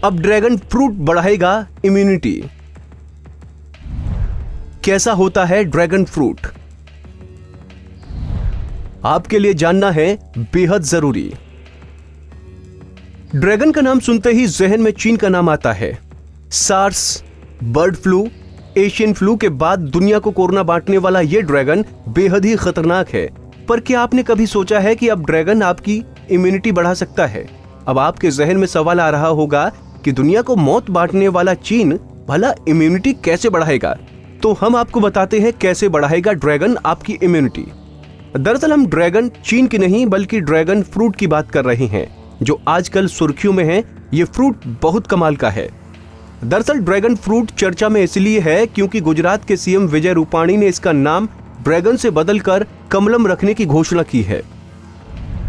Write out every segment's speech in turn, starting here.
अब dragon fruit बढ़ाएगा immunity. कैसा होता है ड्रैगन फ्रूट, आपके लिए जानना है बेहद जरूरी। ड्रैगन का नाम सुनते ही जहन में चीन का नाम आता है। SARS, bird flu, Asian flu के बाद दुनिया को कोरोना बांटने वाला यह ड्रैगन बेहद ही खतरनाक है। पर क्या आपने कभी सोचा है कि अब ड्रैगन आपकी इम्यूनिटी बढ़ा सकता है? अब आपके जहन में सवाल आ रहा होगा कि दुनिया को मौत बांटने वाला चीन भला इम्यूनिटी कैसे बढ़ाएगा? तो हम आपको बताते हैं कैसे बढ़ाएगा ड्रैगन आपकी इम्यूनिटी। दरअसल हम ड्रैगन चीन की नहीं बल्कि ड्रैगन फ्रूट की बात कर रहे हैं, जो आजकल सुर्खियों में है। ये फ्रूट बहुत कमाल का है। दरअसल ड्रैगन फ्रूट चर्चा में इसलिए है क्योंकि गुजरात के सीएम विजय रूपाणी ने इसका नाम ड्रैगन से बदलकर कमलम रखने की घोषणा की है।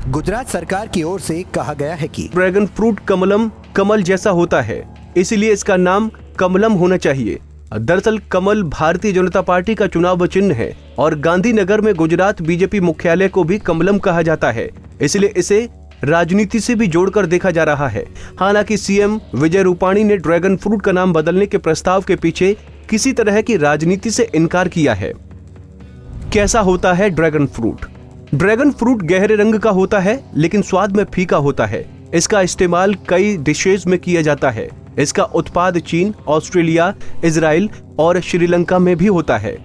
गुजरात सरकार की ओर से कहा गया है कि ड्रैगन फ्रूट कमलम कमल जैसा होता है, इसलिए इसका नाम कमलम होना चाहिए। दरअसल कमल भारतीय जनता पार्टी का चुनाव चिन्ह है और गांधीनगर में गुजरात बीजेपी मुख्यालय को भी कमलम कहा जाता है, इसलिए इसे राजनीति से भी जोड़कर देखा जा रहा है। हालांकि सीएम विजय रूपाणी ने ड्रैगन फ्रूट का नाम बदलने के प्रस्ताव के पीछे किसी तरह की राजनीति से इनकार किया है। कैसा होता है ड्रैगन फ्रूट? ड्रैगन फ्रूट गहरे रंग का होता है लेकिन स्वाद में फीका होता है। इसका इस्तेमाल कई डिशेज में किया जाता है। इसका उत्पाद चीन, ऑस्ट्रेलिया, इजराइल और श्रीलंका में भी होता है।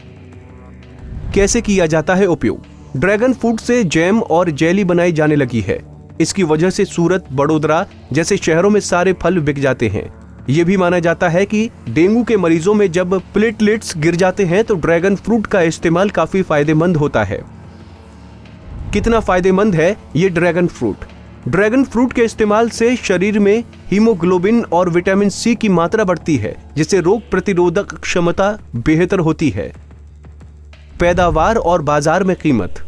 कैसे किया जाता है उपयोग? ड्रैगन फ्रूट से जैम और जेली बनाई जाने लगी है। इसकी वजह से सूरत, बड़ोदरा जैसे शहरों में सारे फल बिक जाते हैं। यह भी माना जाता है कि डेंगू के मरीजों में जब प्लेटलेट्स गिर जाते हैं तो ड्रैगन फ्रूट का इस्तेमाल काफी फायदेमंद होता है। कितना फायदेमंद है ये ड्रैगन फ्रूट? ड्रैगन फ्रूट के इस्तेमाल से शरीर में हीमोग्लोबिन और विटामिन सी की मात्रा बढ़ती है, जिससे रोग प्रतिरोधक क्षमता बेहतर होती है। पैदावार और बाजार में कीमत।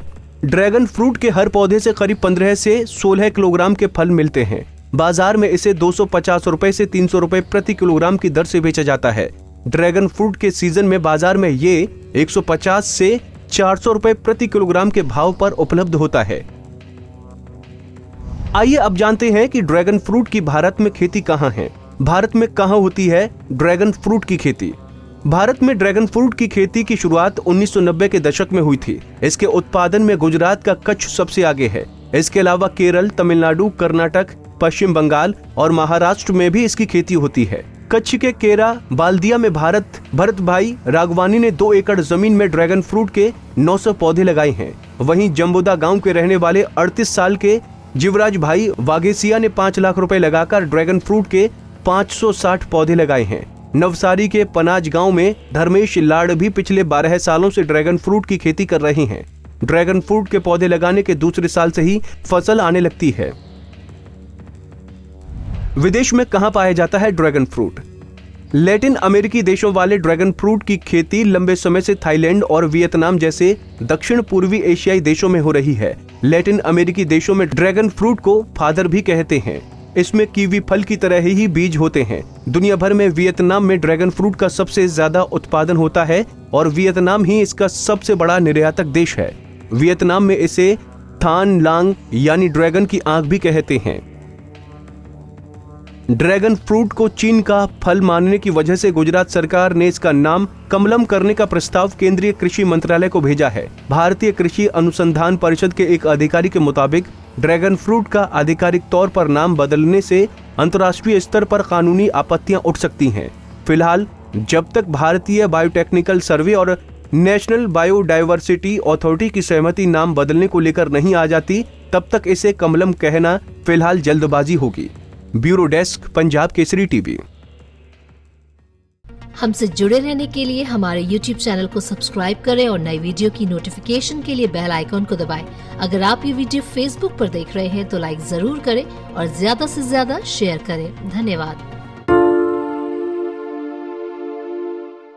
ड्रैगन फ्रूट के हर पौधे से करीब 15 से 16 किलोग्राम के फल मिलते हैं। बाजार में इसे 250 रुपए से 300 रुपए प्रति किलोग्राम की दर से बेचा जाता है। ड्रैगन फ्रूट के सीजन में बाजार में ये 150 से 400 रुपए प्रति किलोग्राम के भाव पर उपलब्ध होता है। आइए अब जानते हैं कि ड्रैगन फ्रूट की भारत में खेती कहाँ है। भारत में कहाँ होती है ड्रैगन फ्रूट की खेती? भारत में ड्रैगन फ्रूट की खेती की शुरुआत 1990 के दशक में हुई थी। इसके उत्पादन में गुजरात का कच्छ सबसे आगे है। इसके अलावा केरल, तमिलनाडु, कर्नाटक, पश्चिम बंगाल और महाराष्ट्र में भी इसकी खेती होती है। कच्छ के केरा बाल्दिया में भरत भाई राघवानी ने 2 एकड़ जमीन में ड्रैगन फ्रूट के 900 पौधे लगाए हैं। वहीं जम्बुदा गांव के रहने वाले 38 साल के जीवराज भाई वागेसिया ने 5 लाख रुपए लगाकर ड्रैगन फ्रूट के 560 पौधे लगाए हैं। नवसारी के पनाज गांव में धर्मेश लाड़ भी पिछले 12 सालों से ड्रैगन फ्रूट की खेती कर रहे हैं। ड्रैगन फ्रूट के पौधे लगाने के दूसरे साल से ही फसल आने लगती है। विदेश में कहां पाया जाता है ड्रैगन फ्रूट? लैटिन अमेरिकी देशों वाले ड्रैगन फ्रूट की खेती लंबे समय से थाईलैंड और वियतनाम जैसे दक्षिण पूर्वी एशियाई देशों में हो रही है। लैटिन अमेरिकी देशों में ड्रैगन फ्रूट को फादर भी कहते हैं। इसमें कीवी फल की तरह ही बीज होते हैं। दुनिया भर में वियतनाम में ड्रैगन फ्रूट का सबसे ज्यादा उत्पादन होता है और वियतनाम ही इसका सबसे बड़ा निर्यातक देश है। वियतनाम में इसे थान लांग यानी ड्रैगन की आंख भी कहते हैं। ड्रैगन फ्रूट को चीन का फल मानने की वजह से गुजरात सरकार ने इसका नाम कमलम करने का प्रस्ताव केंद्रीय कृषि मंत्रालय को भेजा है। भारतीय कृषि अनुसंधान परिषद के एक अधिकारी के मुताबिक ड्रैगन फ्रूट का आधिकारिक तौर पर नाम बदलने से अंतर्राष्ट्रीय स्तर पर कानूनी आपत्तियां उठ सकती हैं। फिलहाल जब तक भारतीय बायोटेक्निकल सर्वे और नेशनल बायोडायवर्सिटी अथॉरिटी की सहमति नाम बदलने को लेकर नहीं आ जाती, तब तक इसे कमलम कहना फिलहाल जल्दबाजी होगी। Bureau desk, Punjab Kesari TV. हमसे जुड़े रहने के लिए हमारे YouTube चैनल को सब्सक्राइब करें और नई वीडियो की नोटिफिकेशन के लिए बेल आइकॉन को दबाएं। अगर आप ये वीडियो Facebook पर देख रहे हैं तो लाइक जरूर करें और ज्यादा से ज्यादा शेयर करें। धन्यवाद।